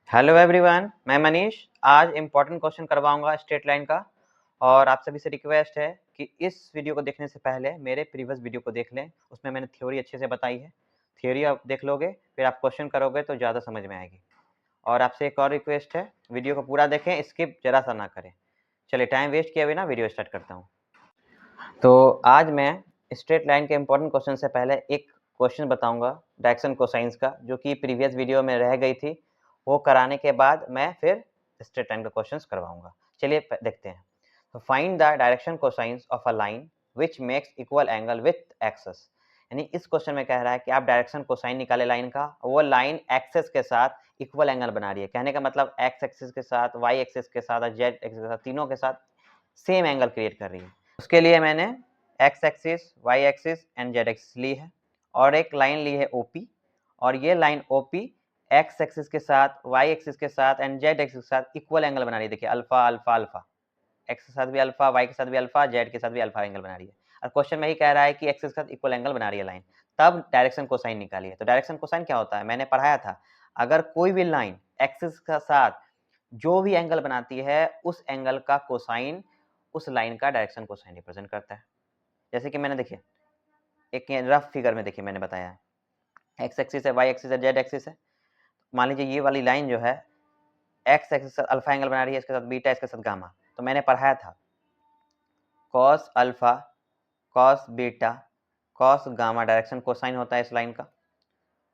Hello everyone, मैं मनीष आज important question करवाऊंगा स्ट्रेट लाइन का। और आप सभी से रिक्वेस्ट है कि इस वीडियो को देखने से पहले मेरे प्रीवियस वीडियो को देख लें, उसमें मैंने थ्योरी अच्छे से बताई है। थ्योरी आप देख लोगे फिर आप क्वेश्चन करोगे तो ज़्यादा समझ में आएगी। और आपसे एक और रिक्वेस्ट है, वीडियो को पूरा देखें, स्किप जरा सा ना करें। चलिए टाइम वेस्ट किए बिना वीडियो स्टार्ट करता हूँ। तो आज मैं स्ट्रेट लाइन के इम्पोर्टेंट क्वेश्चन से पहले एक क्वेश्चन बताऊंगा डायरेक्शन कोसाइंस का, जो कि प्रीवियस वीडियो में रह गई थी। वो कराने के बाद मैं फिर स्ट्रेट लाइन का क्वेश्चंस करवाऊंगा। चलिए देखते हैं। तो find the direction cosines of a line which makes equal angle with axes. यानी इस क्वेश्चन में कह रहा है कि आप डायरेक्शन कोसाइन निकाले लाइन का, वो लाइन एक्सेस के साथ इक्वल एंगल बना रही है। कहने का मतलब एक्स एक्सिस के साथ, वाई एक्सिस के साथ और जेड एक्सिस के साथ, तीनों के साथ सेम एंगल क्रिएट कर रही है। उसके लिए मैंने X axis, Y axis and Z axis ली है और एक लाइन ली है ओपी। और ये लाइन ओपी एक्स एक्सिस के साथ, वाई एक्सिस के साथ एंड जेड एक्सिस के साथ इक्वल एंगल बना रही है। देखिए अल्फा अल्फा अल्फा, एक्स के साथ भी अल्फा, वाई के साथ भी अल्फा, जेड के साथ भी अल्फा एंगल बना रही है। और क्वेश्चन में ही कह रहा है कि एक्स के साथ इक्वल एंगल बना रही है लाइन, तब डायरेक्शन कोसाइन निकालिए। तो डायरेक्शन कोसाइन क्या होता है, मैंने पढ़ाया था। अगर कोई भी लाइन एक्सिस के साथ जो भी एंगल बनाती है, उस एंगल का कोसाइन उस लाइन का डायरेक्शन कोसाइन रिप्रेजेंट करता है। जैसे कि मैंने देखिए एक रफ फिगर में देखिए मैंने बताया एक्स एक्सिस है, वाई एक्सिस है, जेड एक्सिस है। मान लीजिए ये वाली लाइन जो है एक्स एक्सिस से अल्फा एंगल बना रही है, इसके साथ बीटा, इसके साथ गामा। तो मैंने पढ़ाया था cos alpha, cos beta, cos gamma direction cosine होता है इस लाइन का।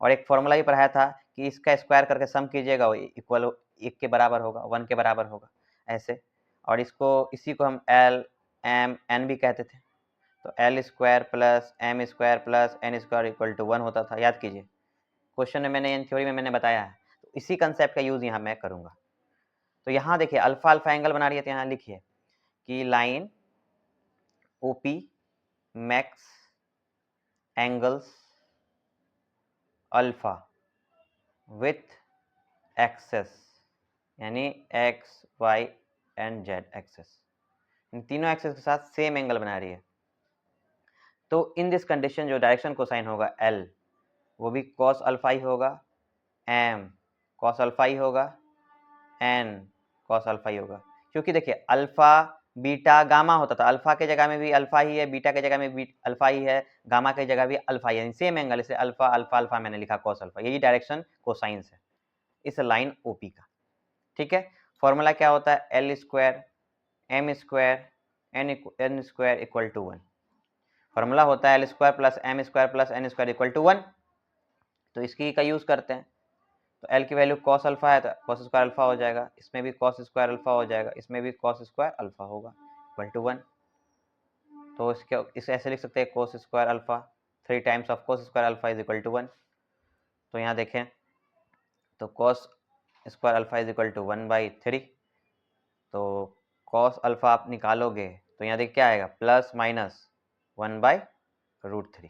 और एक फॉर्मूला भी पढ़ाया था कि इसका स्क्वायर करके सम कीजिएगा, वो इक्वल 1 के बराबर होगा, 1 के बराबर होगा ऐसे। और इसी को हम एल एम एन भी कहते थे। तो L square plus M square plus N square equal to 1 होता था, याद कीजिए। क्वेश्चन में मैंने थ्योरी में मैंने बताया है, तो इसी कंसेप्ट का यूज यहाँ मैं करूँगा। तो यहाँ देखिए अल्फा अल्फा एंगल बना रही है, तो यहाँ लिखिए कि line OP makes angles alpha with axes, यानी X Y and Z axes, इन तीनों एक्सेस के साथ सेम एंगल बना रही है। तो इन दिस कंडीशन जो डायरेक्शन कोसाइन होगा एल, वो भी कॉस अल्फा ही होगा, एम कॉस अल्फा ही होगा, एन कॉस अल्फा ही होगा। क्योंकि देखिए अल्फा बीटा गामा होता था, अल्फा के जगह में भी अल्फा ही है, बीटा के जगह में भी अल्फा ही है, गामा के जगह भी अल्फा ही है, सेम एंगल, इसे अल्फा अल्फा अल्फा मैंने लिखा कॉस अल्फा। यही डायरेक्शन कोसाइंस है इस लाइन ओपी का। ठीक है, फॉर्मूला क्या होता है, L square M square N square equal to 1। Formula होता है L square plus M square plus N square equal to 1। तो इसकी का यूज करते हैं। तो एल की वैल्यू कॉस अल्फा है, तो कॉस स्क्वायर अल्फा हो जाएगा, इसमें भी कॉस स्क्वायर अल्फा हो जाएगा, इसमें भी कॉस स्क्वायर अल्फा होगा इक्वल टू 1। तो इसे ऐसे लिख सकते हैं cos square alpha, 3 times of cos square alpha is equal to 1। तो यहाँ देखें तो cos square alpha is equal to 1/3। तो कॉस अल्फा आप निकालोगे तो यहाँ देखिए क्या आएगा, प्लस माइनस 1/√3।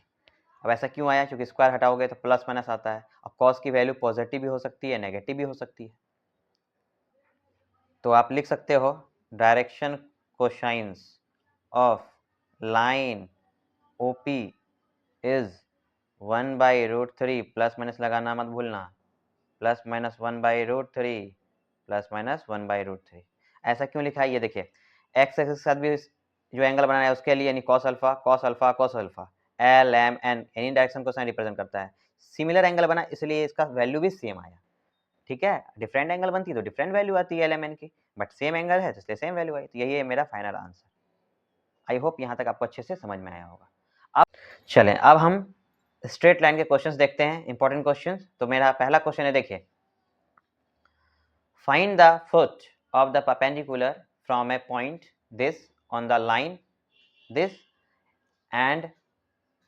अब ऐसा क्यों आया, क्योंकि स्क्वायर हटाओगे तो प्लस माइनस आता है। अब कॉस की वैल्यू पॉजिटिव भी हो सकती है, नेगेटिव भी हो सकती है। तो आप लिख सकते हो direction cosines of line OP is 1/√3, plus minus लगाना मत भूलना, प्लस माइनस 1/√3 प्लस माइनस 1/√3। ऐसा क्यों लिखा है, ये देखिए एक्स एक्सिस के साथ भी जो एंगल बनाना है उसके लिए, यानी cos alpha cos alpha cos alpha, L M N any direction cosine represent करता है। सिमिलर एंगल बना इसलिए इसका वैल्यू भी सेम आया। ठीक है, डिफरेंट एंगल बनती है तो डिफरेंट वैल्यू आती है एल एम एन की, बट सेम एंगल है तो इसलिए सेम वैल्यू आई। तो यही है मेरा फाइनल आंसर। आई होप यहाँ तक आपको अच्छे से समझ में आया होगा। अब चलें, अब हम स्ट्रेट लाइन के क्वेश्चंस देखते हैं, इंपॉर्टेंट क्वेश्चंस। तो मेरा पहला क्वेश्चन है, देखिए find the foot of the perpendicular from a point this on the line this and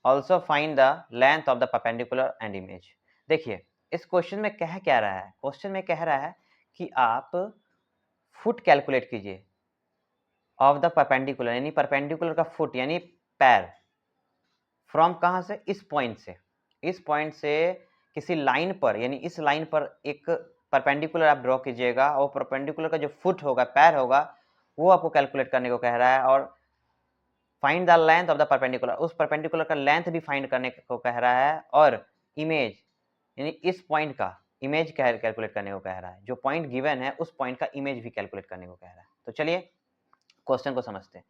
also find the length of the perpendicular and image। देखिए इस क्वेश्चन में कह क्या रहा है, क्वेश्चन में कह रहा है कि आप फुट कैलकुलेट कीजिए ऑफ द परपेंडिकुलर, यानी परपेंडिकुलर का फुट यानी पैर, फ्रॉम कहाँ से, इस पॉइंट से, इस पॉइंट से किसी लाइन पर, यानी इस लाइन पर एक परपेंडिकुलर आप ड्रॉ कीजिएगा और परपेंडिकुलर का जो फुट होगा, पैर होगा, वो आपको कैलकुलेट करने को कह रहा है। और find the length of the perpendicular, उस परपेंडिकुलर का लेंथ भी फाइंड करने को कह रहा है। और इमेज यानी इस पॉइंट का इमेज कैलकुलेट करने को कह रहा है, जो पॉइंट गिवन है उस पॉइंट का इमेज भी कैलकुलेट करने को कह रहा है। तो चलिए क्वेश्चन को समझते हैं।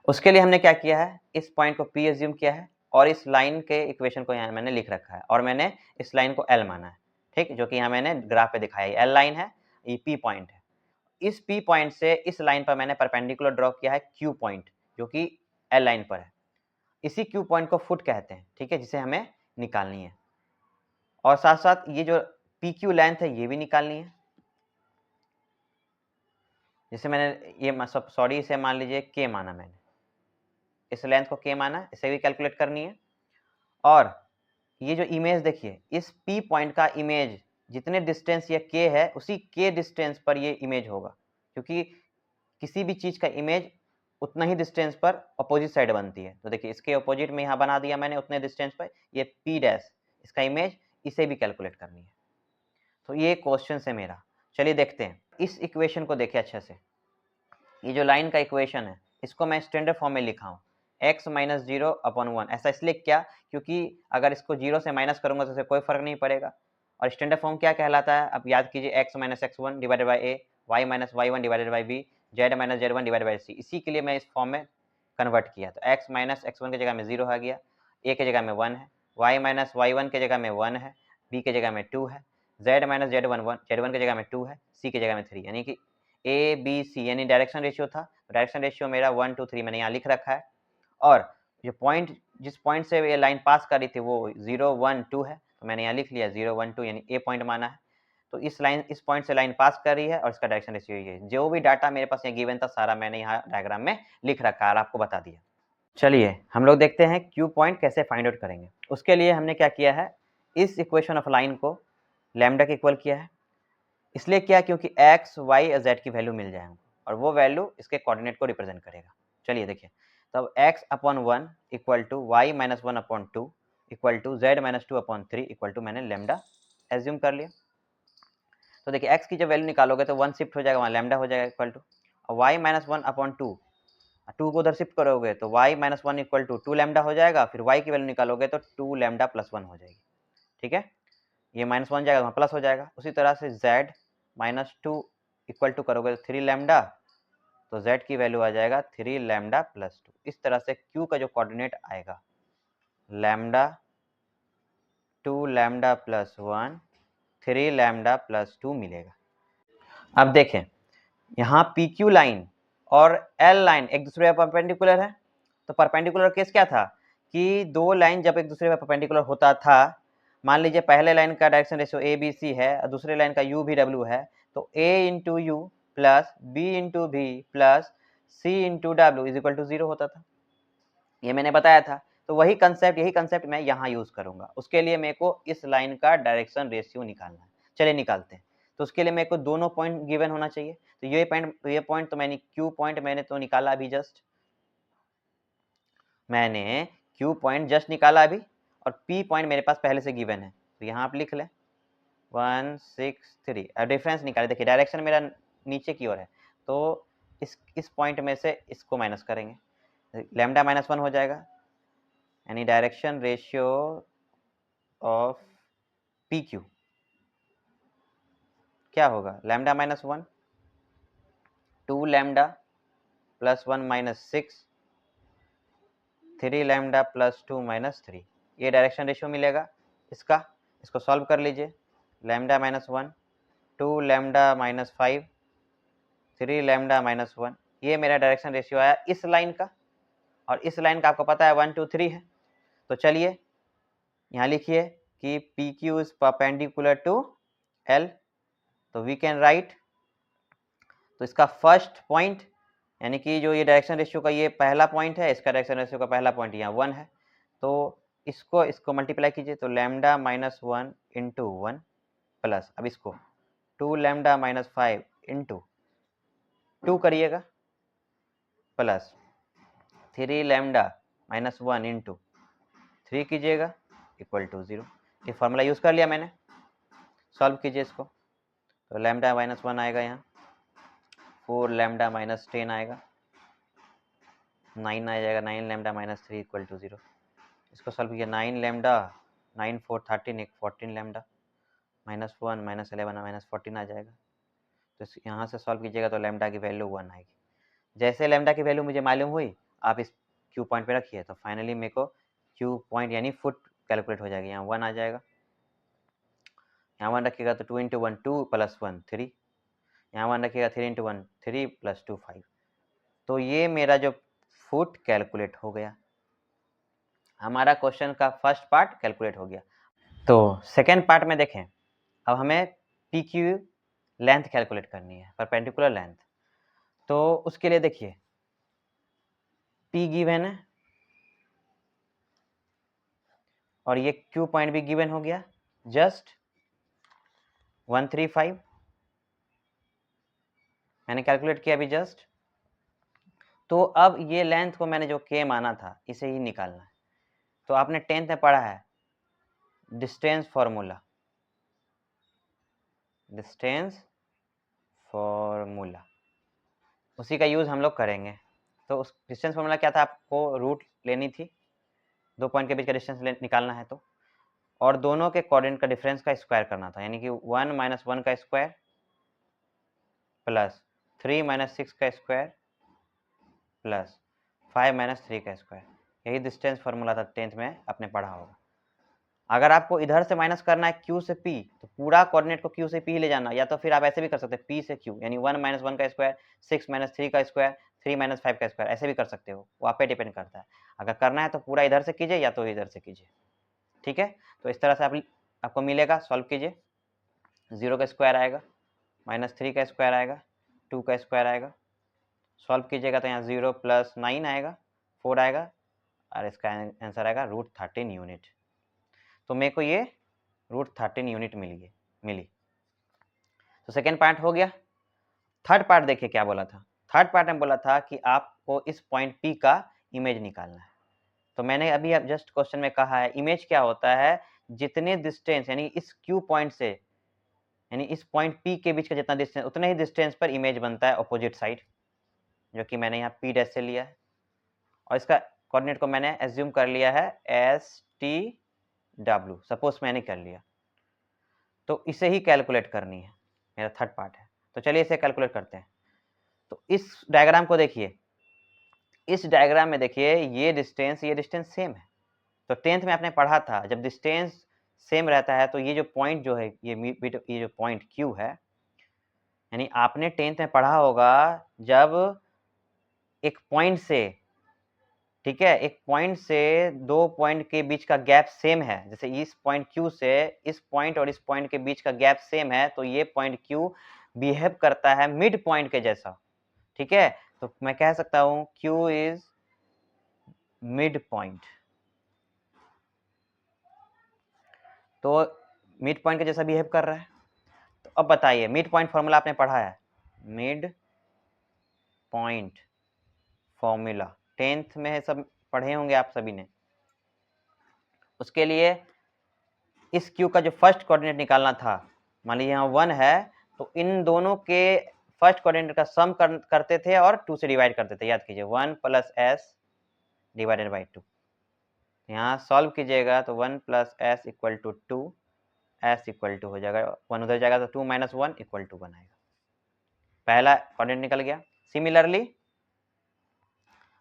उसके लिए हमने क्या किया है, इस पॉइंट को P एज्यूम किया है और इस लाइन के इक्वेशन को यहाँ मैंने लिख रखा है और मैंने इस लाइन को L माना है, ठीक, जो कि यहाँ मैंने ग्राफ पे दिखाया। L लाइन है, ये P पॉइंट है। इस P पॉइंट से इस लाइन पर मैंने परपेंडिकुलर ड्रॉ किया है Q पॉइंट, जो कि L लाइन पर है। इसी Q पॉइंट को फुट कहते हैं, ठीक है, जिसे हमें निकालनी है। और साथ साथ ये जो PQ लेंथ है ये भी निकालनी है। जैसे मैंने ये सॉरी इसे मान लीजिए K माना, मैंने इस लेंथ को K माना, इसे भी कैलकुलेट करनी है। और ये जो इमेज देखिए, इस P पॉइंट का इमेज जितने डिस्टेंस ये K है उसी K डिस्टेंस पर ये इमेज होगा, क्योंकि किसी भी चीज का इमेज उतना ही डिस्टेंस पर अपोजिट साइड बनती है। तो देखिए इसके अपोजिट में यहाँ बना दिया मैंने उतने डिस्टेंस पर, ये P डैश इसका इमेज, इसे भी कैलकुलेट करनी है। तो ये क्वेश्चन है मेरा। चलिए देखते हैं, इस इक्वेशन को देखिए अच्छे से। ये जो लाइन का इक्वेशन है इसको मैं स्टैंडर्ड फॉर्म में लिखा हूँ, x माइनस 0/1। ऐसा इसलिए क्या, क्योंकि अगर इसको 0 से माइनस करूंगा तो इससे कोई फर्क नहीं पड़ेगा। और स्टैंडर्ड फॉर्म क्या कहलाता है, अब याद कीजिए, x minus x1 divided by a, y minus y1 divided by b, z minus z1 divided by c। इसी के लिए मैं इस फॉर्म में कन्वर्ट किया। तो x माइनस x1 की जगह में 0 आ गया, a की जगह में 1 है, y माइनस y1 की जगह में 1 है, b की जगह में 2 है, z माइनस z1 की जगह में 2 है, c की जगह में 3, यानी कि ए बी सी, यानी डायरेक्शन रेशियो था। डायरेक्शन रेशियो मेरा 1 2 3 मैंने यहाँ लिख रखा है। और जो पॉइंट, जिस पॉइंट से ये लाइन पास कर रही थी वो 0 1 2 है, तो मैंने यहाँ लिख लिया 0 1 2, यानी ए पॉइंट माना है। तो इस पॉइंट से लाइन पास कर रही है और इसका डायरेक्शन रेशियो ये है। जो भी डाटा मेरे पास यहाँ गिवन था सारा मैंने यहाँ डायग्राम में लिख रखा है और आपको बता दिया। चलिए हम लोग देखते हैं क्यू पॉइंट कैसे फाइंड आउट करेंगे। उसके लिए हमने क्या किया है, इस इक्वेशन ऑफ लाइन को लैम्डा के इक्वल किया है। इसलिए क्या, क्योंकि x, y और z की वैल्यू मिल जाए और वो वैल्यू इसके कोऑर्डिनेट को रिप्रेजेंट करेगा। चलिए देखिए, तब x/1 equal to y minus 1/2 equal to z minus 2/3 equal to, मैंने लैम्डा एज्यूम कर लिया। तो देखिए x की जब वैल्यू निकालोगे तो 1 शिफ्ट हो जाएगा, वहाँ लैम्डा हो जाएगा इक्वल टू, और y माइनस 1/2 2 को उधर शिफ्ट करोगे तो y minus 1 equal to 2 lambda हो जाएगा। फिर y की वैल्यू निकालोगे तो 2 लैम्डा प्लस 1 हो जाएगी, ठीक है। ये माइनस 1 जाएगा, वहाँ प्लस हो जाएगा। उसी तरह से z माइनस 2 इक्वल टू करोगे तो 3 लैम्डा, तो z की वैल्यू आ जाएगा 3 लैम्डा प्लस 2। इस तरह से q का जो कोऑर्डिनेट आएगा lambda 2 lambda plus 1 3 lambda plus 2 मिलेगा। अब देखें, यहाँ PQ लाइन और L लाइन एक दूसरे पर परपेंडिकुलर है। तो परपेंडिकुलर केस क्या था कि दो लाइन जब एक दूसरे पर परपेंडिकुलर होता था, मान लीजिए पहले लाइन का direction ratio A B C है और दूसरे लाइन का यू भी डब्ल्यू है, तो a into U plus B into V plus C into W is equal to 0 होता था। ये मैंने बताया था। तो यही कंसेप्ट मैं यहाँ यूज करूंगा। उसके लिए मेरे को इस लाइन का डायरेक्शन रेशियो निकालना है। चलिए निकालते हैं। तो उसके लिए मेरे को दोनों पॉइंट गिवन होना चाहिए। तो ये पॉइंट तो मैंने क्यू पॉइंट मैंने तो निकाला अभी जस्ट, मैंने क्यू पॉइंट जस्ट निकाला अभी, और पी पॉइंट मेरे पास पहले से गिवन है। तो यहाँ आप लिख लें 1 6 3। अब डिफरेंस निकाले, देखिए डायरेक्शन मेरा नीचे की ओर है, तो इस पॉइंट में से इसको माइनस करेंगे, लैम्डा माइनस 1 हो जाएगा, यानी direction ratio of P Q क्या होगा, lambda minus 1 2 lambda plus 1 minus 6 3 lambda plus 2 minus 3। ये डायरेक्शन रेशियो मिलेगा इसका। इसको सॉल्व कर लीजिए, lambda minus 1 2 lambda minus 5 3 lambda minus 1। ये मेरा डायरेक्शन रेशियो आया इस लाइन का, और इस लाइन का आपको पता है 1 2 3 है। तो चलिए यहाँ लिखिए कि P Q is perpendicular to L, तो वी कैन राइट, तो इसका फर्स्ट पॉइंट, यानी कि जो ये डायरेक्शन रेशियो का ये पहला पॉइंट है, इसका डायरेक्शन रेशियो का पहला पॉइंट यहाँ 1 है, तो इसको मल्टीप्लाई कीजिए, तो लैम्डा माइनस 1 इंटू 1 प्लस, अब इसको 2 लैम्डा माइनस 5 इंटू 2 करिएगा प्लस 3 लैम्डा माइनस 1 इंटू 3 कीजिएगा इक्वल टू 0। ये फॉर्मूला यूज़ कर लिया मैंने। सॉल्व कीजिए इसको, तो लैम्डा माइनस 1 आएगा यहाँ, 4 लैम्डा माइनस 10 आएगा, 9 आ जाएगा, 9 लैम्डा माइनस 3 इक्वल टू 0। इसको सॉल्व किया, 9 लैम्डा 9 4 13 14 लैम्डा, -1 -11 -14 आ जाएगा। तो यहाँ से सॉल्व कीजिएगा तो लैम्डा की वैल्यू 1 आएगी। जैसे लैम्डा की वैल्यू मुझे मालूम हुई, आप इस क्यू पॉइंट पे रखिए, तो फाइनली मेरे को क्यू पॉइंट यानी फुट कैलकुलेट हो जाएगी। यहाँ 1 आ जाएगा, यहाँ 1 रखिएगा तो 2 × 1 2 + 1 3, यहाँ 1 रखिएगा 3 × 1 3 + 2 5। तो ये मेरा जो फुट कैलकुलेट हो गया, हमारा क्वेश्चन का फर्स्ट पार्ट कैलकुलेट हो गया। तो सेकेंड पार्ट में देखें, अब हमें पी क्यू लेंथ कैलकुलेट करनी है, परपेंडिकुलर लेंथ। तो उसके लिए देखिए, पी गिवन है और ये क्यू पॉइंट भी गिवन हो गया, जस्ट 135 मैंने कैलकुलेट किया अभी जस्ट। तो अब ये लेंथ को मैंने जो के माना था, इसे ही निकालना है। तो आपने 10th में पढ़ा है डिस्टेंस फॉर्मूला, डिस्टेंस फॉर्मूला, उसी का यूज़ हम लोग करेंगे। तो उस डिस्टेंस फॉर्मूला क्या था, आपको रूट लेनी थी, 2 पॉइंट के बीच का डिस्टेंस निकालना है तो, और दोनों के कोऑर्डिनेट का डिफरेंस का स्क्वायर करना था, यानी कि 1 - 1 का स्क्वायर प्लस 3 - 6 का स्क्वायर प्लस 5 - 3 का स्क्वायर। यही डिस्टेंस फॉर्मूला था, 10th में आपने पढ़ा होगा। अगर आपको इधर से माइनस करना है क्यू से पी, तो पूरा कोऑर्डिनेट को क्यू से पी ले जाना, या तो फिर आप ऐसे भी कर सकते हैं, पी से क्यू, यानी 1 - 1 का स्क्वायर, 6 - 3 का स्क्वायर, 3 - 5 का स्क्वायर, ऐसे भी कर सकते हो, वो आप पे डिपेंड करता है। अगर करना है तो पूरा इधर से कीजिए या तो इधर से कीजिए, ठीक है। तो इस तरह से आपको मिलेगा, सॉल्व कीजिए, 0 का स्क्वायर आएगा, -3 का स्क्वायर आएगा, 2 का स्क्वायर आएगा, सॉल्व कीजिएगा तो यहाँ 0 + 9 आएगा, 4 आएगा, और इसका आंसर आएगा √13 यूनिट। तो मेरे को ये √13 यूनिट मिली। तो सेकेंड पार्ट हो गया। थर्ड पार्ट देखिए क्या बोला था। थर्ड पार्ट में बोला था कि आपको इस पॉइंट P का इमेज निकालना है। तो मैंने अभी अब जस्ट क्वेश्चन में कहा है, इमेज क्या होता है, जितने डिस्टेंस यानी इस Q पॉइंट से, यानी इस पॉइंट P के बीच का जितना डिस्टेंस, उतने ही डिस्टेंस पर इमेज बनता है अपोजिट साइड, जो कि मैंने यहाँ P' से लिया है, और इसका कोऑर्डिनेट को मैंने एज्यूम कर लिया है STW, सपोज मैंने कर लिया। तो इसे ही कैलकुलेट करनी है, मेरा थर्ड पार्ट है। तो चलिए इसे कैलकुलेट करते हैं। तो इस डायग्राम को देखिए, इस डायग्राम में देखिए ये डिस्टेंस सेम है। तो 10th में आपने पढ़ा था, जब डिस्टेंस सेम रहता है तो ये जो पॉइंट जो है, ये जो पॉइंट Q है, यानी आपने 10th में पढ़ा होगा, जब एक पॉइंट से, ठीक है, एक पॉइंट से 2 पॉइंट के बीच का गैप सेम है, जैसे इस पॉइंट Q से इस पॉइंट और इस पॉइंट के बीच का गैप सेम है, तो ये पॉइंट Q बिहेव करता है मिड पॉइंट के जैसा, ठीक है। तो मैं कह सकता हूं Q इज मिड पॉइंट। तो मिड पॉइंट के जैसा बिहेव कर रहा है। तो अब बताइए, मिड पॉइंट फॉर्मूला आपने पढ़ा है, मिड पॉइंट फॉर्मूला 10th में है, सब पढ़े होंगे आप सभी ने। उसके लिए इस Q का जो फर्स्ट कोऑर्डिनेट निकालना था, मान लीजिए यहाँ 1 है, तो इन दोनों के फर्स्ट कोऑर्डिनेट का सम करते थे और 2 से डिवाइड करते थे, याद कीजिए 1 + s / 2। यहाँ सॉल्व कीजिएगा तो 1 + s = 2, s = हो जाएगा 1, उधर जाएगा तो 2 - 1 = 1 आएगा। पहला कोऑर्डिनेट निकल गया। सिमिलरली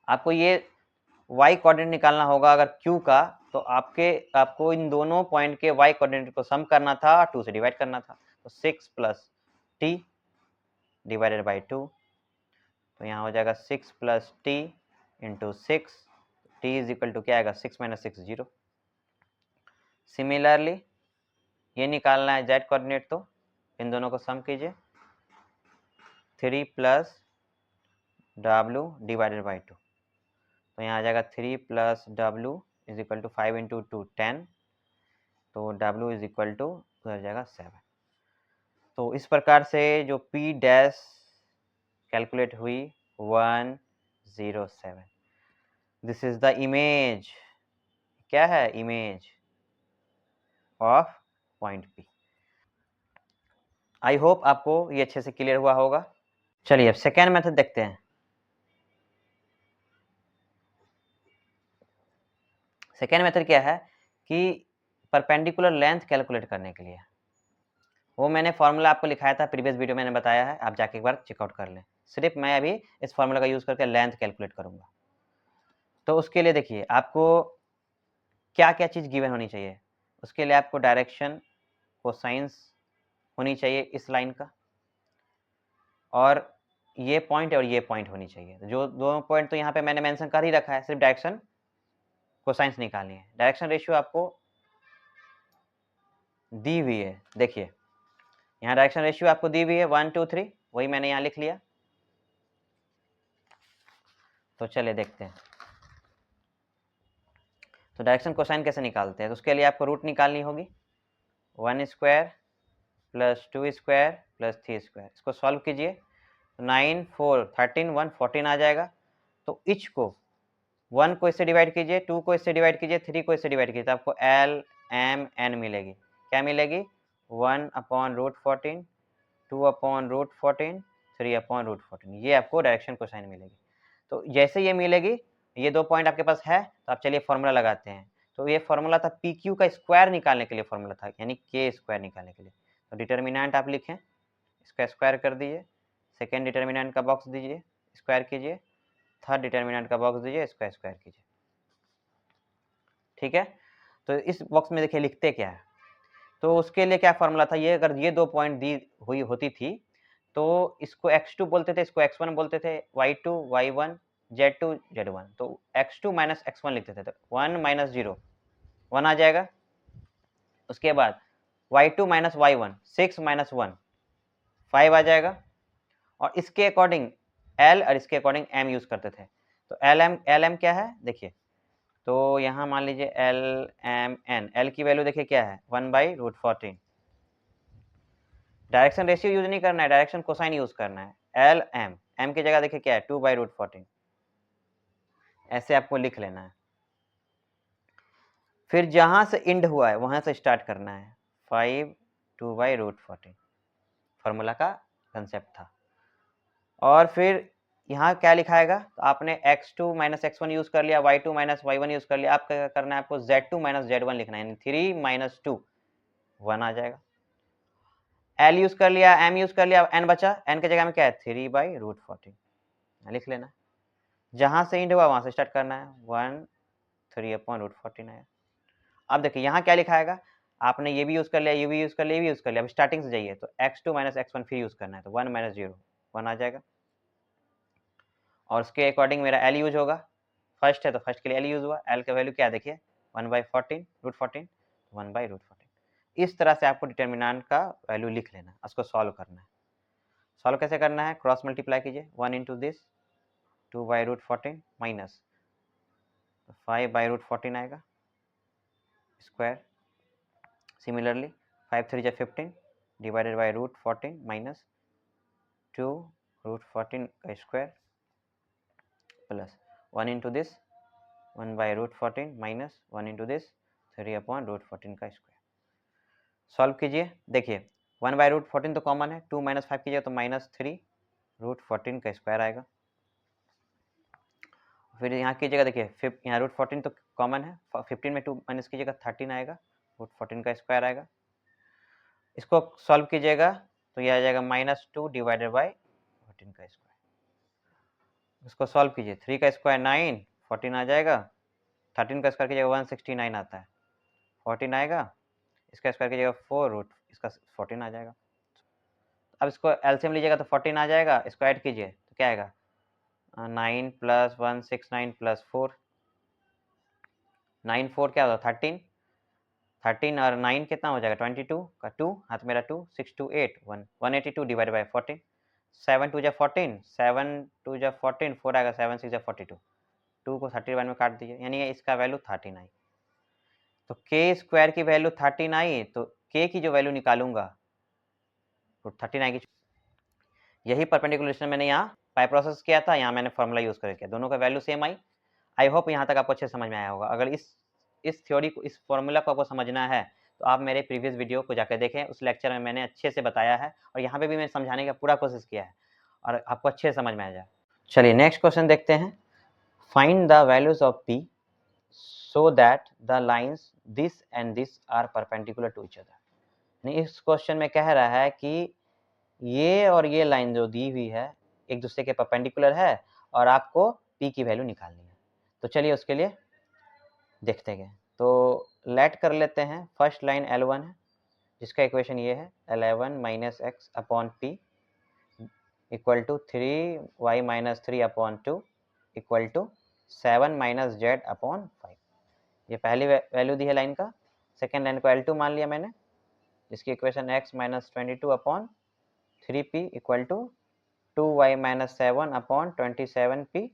आपको ये y कोऑर्डिनेट निकालना होगा अगर Q का, तो आपको इन दोनों पॉइंट के y कोऑर्डिनेट को सम करना था, 2 से डिवाइड करना था। तो 6 + t / 2, तो यहाँ हो जाएगा 6 + t × 6, t = क्या आएगा, 6 - 6 0। सिमिलरली ये निकालना है z कोऑर्डिनेट, तो इन दोनों को सम कीजिए, 3 + w / 2, तो यहाँ आ जाएगा 3 + w = 5 × 2 10, तो w उधर जाएगा 7। तो इस प्रकार से जो P डैश कैलकुलेट हुई 107। दिस इज द इमेज, क्या है, image of point P। I hope आपको ये अच्छे से क्लियर हुआ होगा। चलिए अब सेकेंड मेथड देखते हैं। सेकेंड मेथड क्या है कि परपेंडिकुलर लेंथ कैलकुलेट करने के लिए। वो मैंने फॉर्मूला आपको लिखाया था, प्रीवियस वीडियो मैंने बताया है, आप जाके एक बार चेकआउट कर लें। सिर्फ मैं अभी इस फॉर्मूला का यूज़ करके लेंथ कैलकुलेट करूँगा। तो उसके लिए देखिए आपको क्या-क्या चीज़ गिवन होनी चाहिए। उसके लिए आपको डायरेक्शन, कोसाइन्स होनी चाहिए इस लाइन का, और ये पॉइंट और ये पॉइंट होनी चाहिए। जो दोनों पॉइंट तो यहाँ पे मैंने मेंशन कर ही रखा है, सिर्फ डायरेक्शन कोसाइन्स निकालनी है। डायरेक्शन रेशियो आपको दी हुई है, देखिए यहाँ डायरेक्शन रेशियो आपको दी हुई है 1 2 3, वही मैंने यहाँ लिख लिया। तो चलिए देखते हैं। तो डायरेक्शन कोसाइन कैसे निकालते हैं, तो उसके लिए आपको रूट निकालनी होगी, 1 square plus 2 square plus 3 square. इसको सॉल्व कीजिए, 9 4 13 1 14 आ जाएगा। तो इच को 1 को इससे डिवाइड कीजिए, 2 को इससे डिवाइड कीजिए, 3 को इससे डिवाइड कीजिए, तो आपको एल एम एन मिलेगी। क्या मिलेगी? 1/√14, 2/√14, 3/√14। ये आपको डायरेक्शन कोसाइन मिलेगी। तो जैसे ये मिलेगी, ये दो पॉइंट आपके पास है, तो आप चलिए फॉर्मूला लगाते हैं। तो ये फॉर्मूला था पी क्यू का स्क्वायर निकालने के लिए फॉर्मूला था, यानी के स्क्वायर निकालने के लिए। तो डिटर्मिनेंट आप लिखें, इसका स्क्वायर कर दीजिए, सेकेंड डिटर्मिनेंट का बॉक्स दीजिए, स्क्वायर कीजिए, थर्ड डिटर्मिनेंट का बॉक्स दीजिए, इसका स्क्वायर कीजिए। ठीक है, तो इस बॉक्स में देखिए लिखते क्या है। तो उसके लिए क्या फॉर्मूला था, ये अगर ये दो पॉइंट दी हुई होती थी तो इसको x2 बोलते थे, इसको x1 बोलते थे, y2 y1 z2 z1। तो x2 माइनस x1 लिखते थे, तो 1 माइनस 0 1 आ जाएगा। उसके बाद y2 माइनस y1 6 माइनस 1 5 आ जाएगा। और इसके अकॉर्डिंग l और इसके अकॉर्डिंग m यूज करते थे। तो lm क्या है देखिए, तो यहाँ मान लीजिए एल एम एन, एल की वैल्यू देखिए क्या है 1/√14। डायरेक्शन रेशियो यूज नहीं करना है, डायरेक्शन कोसाइन यूज करना है। एल एम, एम की जगह देखिए क्या है 2/√14, ऐसे आपको लिख लेना है। फिर जहां से इंड हुआ है वहां से स्टार्ट करना है, 5 2/√14 फॉर्मूला का कंसेप्ट था। और फिर यहाँ क्या लिखाएगा, तो आपने x2 माइनस x1 यूज कर लिया, y2 माइनस y1 यूज कर लिया। आप क्या करना है, आपको z2 माइनस z1 लिखना है, यानी 3 माइनस 2 1 आ जाएगा। l यूज कर लिया, m यूज कर लिया, n बचा, n की जगह में क्या है 3/√14 लिख लेना। जहां से इंड हुआ वहां से स्टार्ट करना है, 1 3/√14 है। अब देखिए यहाँ क्या लिखाएगा, आपने ये भी यूज कर लिया, ये भी यूज कर लिया, ये भी यूज कर लिया। अब स्टार्टिंग से जाइए, तो x2 माइनस x1 फिर यूज करना है, तो 1 माइनस 0 1 आ जाएगा। और उसके अकॉर्डिंग मेरा एल यूज होगा, फर्स्ट है तो फर्स्ट के लिए एल यूज हुआ। एल का वैल्यू क्या देखिए 1/14 1/√14। इस तरह से आपको डिटर्मिनेंट का वैल्यू लिख लेना है, उसको सॉल्व करना है। सॉल्व कैसे करना है, क्रॉस मल्टीप्लाई कीजिए, 1 इंटू दिस 2/√14 माइनस 5/√14 आएगा square. Similarly 5 3 15 divided by √14 minus 2√14 का square plus 1 into this 1/√14 minus 1 into this 3/√14 का स्क्वायर। सॉल्व कीजिए, देखिए 1/√14 तो कॉमन है, 2 माइनस 5 कीजिए तो माइनस 3√14 का स्क्वायर आएगा। फिर यहाँ कीजिएगा, देखिए यहाँ √14 तो कॉमन है, 15 में 2 माइनस कीजिएगा 13 आएगा, √14 का स्क्वायर आएगा। इसको सॉल्व कीजिएगा तो ये आ जाएगा -2 डिवाइडेड बाई 14 का स्क्वायर। इसको सॉल्व कीजिए, 3 का स्क्वायर 9, 14 आ जाएगा। 13 का स्क्वायर कीजिएगा 169 आता है, 14 आएगा। इसका स्क्वायर कीजिएगा 4 रूट, इसका 14 आ जाएगा। अब इसको एलसीएम लीजिएगा तो 14 आ जाएगा। इसको ऐड कीजिए तो क्या आएगा 9 + 169 + 4, 9 4 क्या होगा 13, 13 और 9 कितना हो जाएगा 22 का 2 हाथ मेरा 2, 6 2 8 1 182 डिवाइड बाई 14, 7 2 जा 14, 7 2 जा 14, 4 आएगा, 7 6 जा 42, 2 को 31 में काट दीजिए, यानी इसका वैल्यू 13 आई। तो के स्क्वायर की वैल्यू 13 आई, तो के की जो वैल्यू निकालूंगा तो 13 आएगी। यही परपेंडिकुलर रिलेशन मैंने यहाँ पाई प्रोसेस किया था, यहाँ मैंने फॉर्मूला यूज करके किया, दोनों का value same I. I hope यहाँ तक आपको अच्छे समझ में आया होगा। अगर इस थ्योरी को, इस फॉर्मूला को आपको समझना है तो आप मेरे प्रीवियस वीडियो को जाकर देखें, उस लेक्चर में मैंने अच्छे से बताया है और यहाँ पे भी मैंने समझाने का पूरा कोशिश किया है और आपको अच्छे से समझ में आ जाए। चलिए नेक्स्ट क्वेश्चन देखते हैं। Find the values of P so that the lines this and this are perpendicular to each other। नहीं, इस क्वेश्चन में कह रहा है कि ये और ये लाइन जो दी हुई है एक दूसरे के परपेंडिकुलर है और आपको p की वैल्यू निकालनी है। तो चलिए उसके लिए देखते हैं। तो लेट कर लेते हैं, फर्स्ट लाइन L1 है जिसका इक्वेशन ये है 11 minus X upon P equal to 3y minus 3 upon 2 equal to 7 minus Z upon 5। ये पहली वैल्यू दी है लाइन का। सेकेंड लाइन को L2 मान लिया मैंने, जिसकी equation x minus 22 upon 3p equal to 2y minus 7 upon 27p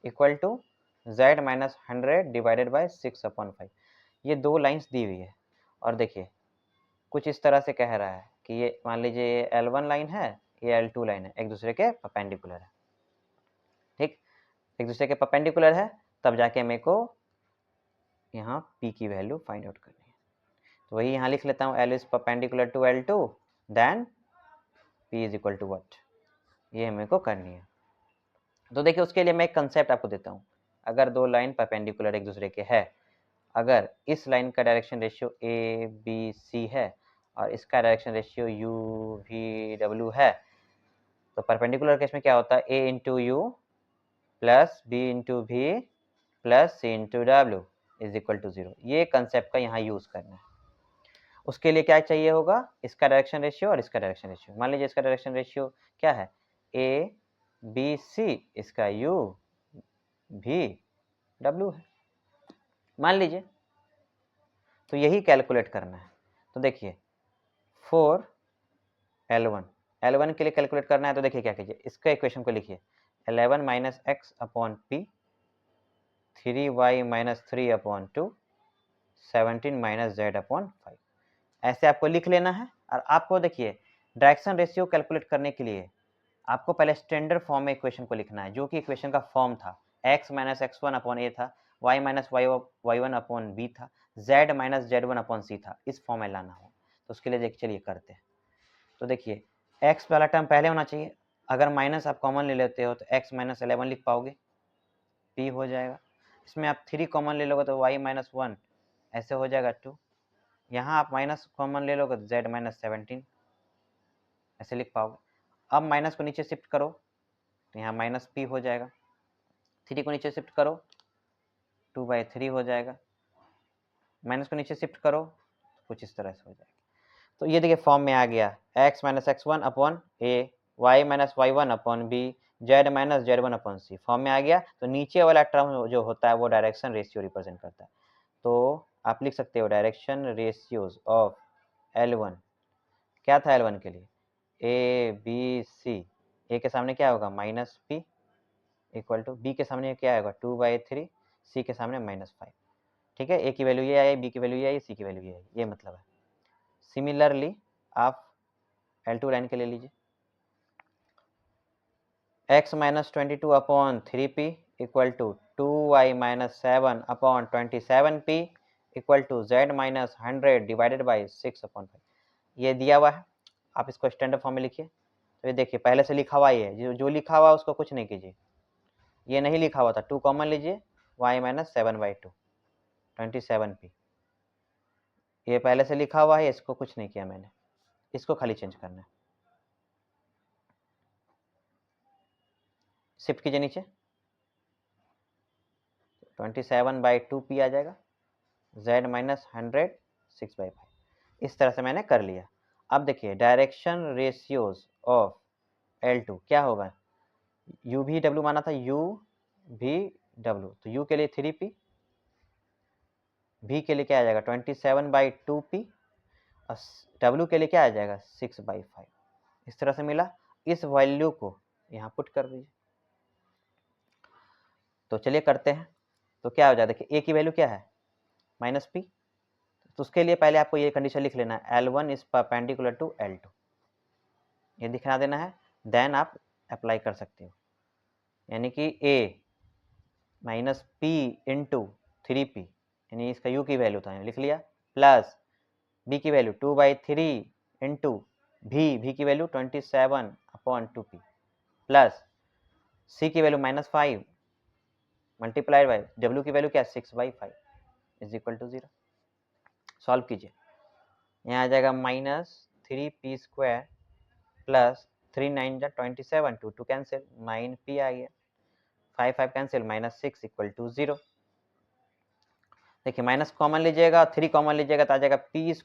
equal to z minus 100 divided by 6 upon 5। ये दो लाइन्स दी हुई है और देखिए कुछ इस तरह से कह रहा है कि ये मान लीजिए ये L1 लाइन है, ये L2 लाइन है, एक दूसरे के परपेंडिकुलर है। ठीक, एक दूसरे के परपेंडिकुलर है तब जाके मेरे को यहाँ p की वैल्यू फाइंड आउट करनी है। तो वही यहाँ लिख लेता हूँ, L is perpendicular to L2 then p is equal to what, ये मेरे को करनी है। तो देखिए उसके लिए मैं एक कंसेप्ट आपको देता हूँ। अगर दो लाइन परपेंडिकुलर एक दूसरे के है, अगर इस लाइन का direction ratio A B C है और इसका direction ratio U V W है, तो परपेंडिकुलर केस में क्या होता है, A into U plus B into V plus C into W is equal to 0। ये कंसेप्ट का यहाँ यूज करना है। उसके लिए क्या चाहिए होगा, इसका डायरेक्शन रेशियो और इसका डायरेक्शन रेशियो। मान लीजिए इसका डायरेक्शन रेशियो क्या है, ए बी सी, इसका यू भी डब्ल्यू है मान लीजिए। तो यही कैलकुलेट करना है। तो देखिए फॉर L1 के लिए कैलकुलेट करना है, तो देखिए क्या कीजिए, इसका इक्वेशन को लिखिए 11 minus X upon P 3y minus 3 upon 2 17 minus Z upon 5। ऐसे आपको लिख लेना है। और आपको देखिए डायरेक्शन रेशियो कैलकुलेट करने के लिए आपको पहले स्टैंडर्ड फॉर्म में इक्वेशन को लिखना है, जो कि इक्वेशन का फॉर्म था x minus x1 upon a था, y minus y1 upon b था, z minus z1 upon c था। इस फॉर्म में लाना हो तो उसके लिए देखिए चलिए करते हैं। तो देखिए x वाला टर्म पहले होना चाहिए, अगर माइनस आप कॉमन ले लेते हो तो x माइनस 11 लिख पाओगे, p हो जाएगा। इसमें आप 3 कॉमन ले लोगे तो y माइनस 1 ऐसे हो जाएगा 2। यहाँ आप माइनस कॉमन ले लोगे तो z माइनस 17 ऐसे लिख पाओगे। अब माइनस को नीचे शिफ्ट करो तो यहाँ माइनस p हो जाएगा, 3 को नीचे शिफ्ट करो 2/3 हो जाएगा, माइनस को नीचे शिफ्ट करो कुछ इस तरह से हो जाएगा। तो ये देखिए फॉर्म में आ गया x minus x1 upon a, y minus y1 upon b, z minus z1 upon c form में आ गया। तो नीचे वाला टर्म जो होता है वो डायरेक्शन रेशियो रिप्रेजेंट करता है। तो आप लिख सकते हो डायरेक्शन रेशियोज ऑफ L1। क्या था L1 के लिए, ए बी सी, ए के सामने क्या होगा minus p equal to B के सामने क्या होगा 2/3, सी के सामने -5। ठीक है, ए की वैल्यू ये आई, बी की वैल्यू ये आई, सी की वैल्यू ये आई, ये मतलब है। सिमिलरली आप L2 लाइन के ले लीजिए, x minus 22 upon 3p equal to 2y minus 7 upon 27p equal to z minus 100 divided by 6 upon 5। ये दिया हुआ है, आप इसको स्टैंडर्ड फॉर्म में लिखिए। तो ये देखिए पहले से लिखा हुआ ही है, जो लिखा हुआ उसको कुछ नहीं कीजिए। ये नहीं लिखा हुआ था, 2 कॉमन लीजिए, y माइनस 7/2 27p। ये पहले से लिखा हुआ है, इसको कुछ नहीं किया मैंने, इसको खाली चेंज करना है। शिफ्ट कीजिए नीचे, 27/2p आ जाएगा, z माइनस 100 6/5। इस तरह से मैंने कर लिया। अब देखिए डायरेक्शन रेशियोज ऑफ L2 क्या होगा, u भी w माना था, u भी w, तो u के लिए 3p, v के लिए क्या आ जाएगा 27/2p और w के लिए क्या आ जाएगा 6/5। इस तरह से मिला। इस वैल्यू को यहाँ पुट कर दीजिए। तो चलिए करते हैं। तो क्या हो जाए, देखिए a की वैल्यू क्या है -p, तो उसके लिए पहले आपको ये कंडीशन लिख लेना है L1 is perpendicular to L2, ये दिखा देना है, देन आप अप्लाई कर सकते हो। यानी कि a minus p into 3p, यानी इसका u की वैल्यू था लिख लिया, प्लस b की वैल्यू 2/3 इंटू v की वैल्यू 27/2p प्लस c की वैल्यू -5 मल्टीप्लाइड बाई w की वैल्यू क्या है 6/5 इज इक्वल टू 0। सॉल्व कीजिए। यहाँ आ जाएगा -3p² प्लस 3 9 जा 27, 2 2 कैंसिल, 9p आ गया, 5 5 कैंसिल, -6 = 0। देखिए माइनस कॉमन लीजिएगा, 3 कॉमन लीजिएगा तो आ जाएगा p² -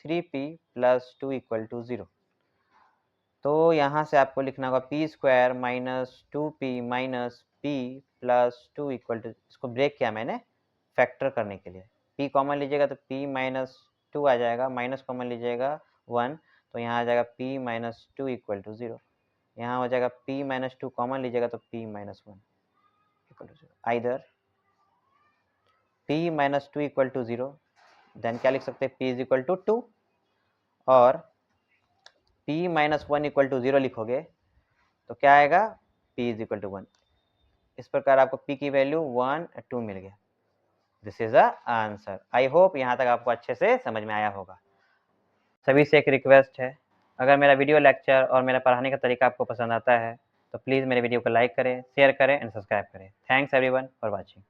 3p + 2 = 0। तो यहाँ से आपको लिखना होगा p² - 2p - p + 2 = इसको ब्रेक किया मैंने फैक्टर करने के लिए। p कॉमन लीजिएगा तो p - 2 आ जाएगा, माइनस कॉमन लीजिएगा 1 तो यहाँ आ जाएगा p - 2 = 0। यहाँ हो जाएगा p - 2 कॉमन लीजिएगा तो p - 1 = 0। आइदर p - 2 = 0, देन क्या लिख सकते हैं p = 2, और p - 1 = 0 लिखोगे तो क्या आएगा p = 1। इस प्रकार आपको p की वैल्यू 1 2 मिल गया। This is the answer. I hope यहाँ तक आपको अच्छे से समझ में आया होगा। सभी से एक रिक्वेस्ट है, अगर मेरा वीडियो लेक्चर और मेरा पढ़ाने का तरीका आपको पसंद आता है तो प्लीज़ मेरे वीडियो को लाइक करें, शेयर करें एंड सब्सक्राइब करें। Thanks everyone for watching.